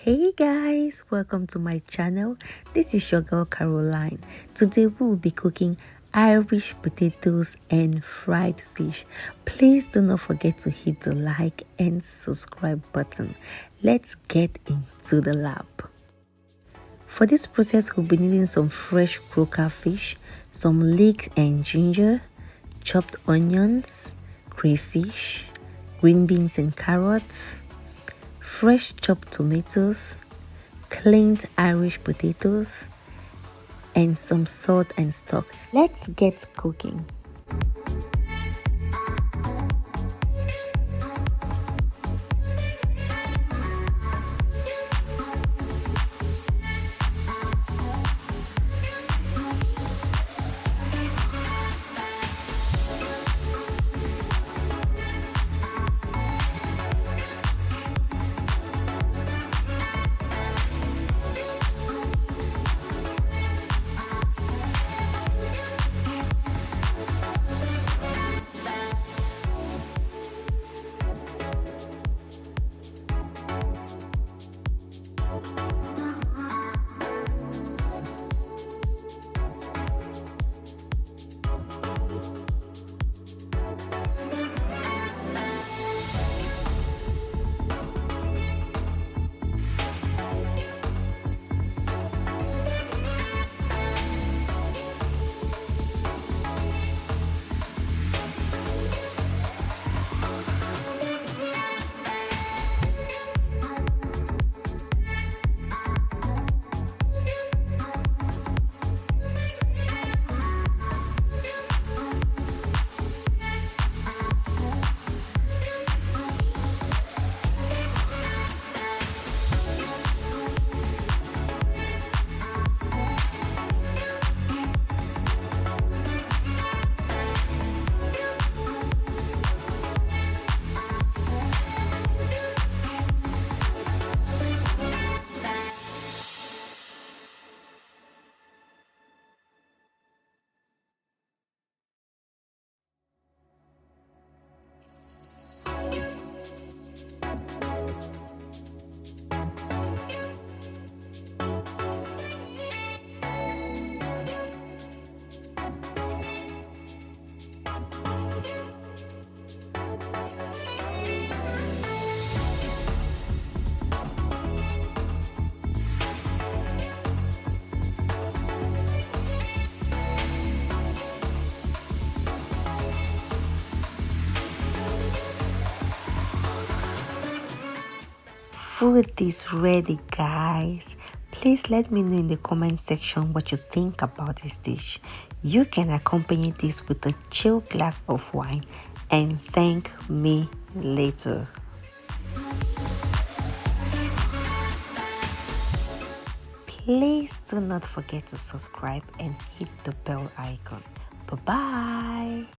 Hey guys, welcome to my channel. This is your girl Caroline. Today we will be cooking Irish potatoes and fried fish. Please do not forget to hit the like and subscribe button. Let's get into the lab. For this process, we'll be needing some fresh croaker fish, some leeks and ginger, chopped onions, crayfish, green beans and carrots, fresh chopped tomatoes, cleaned Irish potatoes, and some salt and stock. Let's get cooking. Food is ready, guys. Please let me know in the comment section what you think about this dish. You can accompany this with a chill glass of wine and thank me later. Please do not forget to subscribe and hit the bell icon. Bye bye.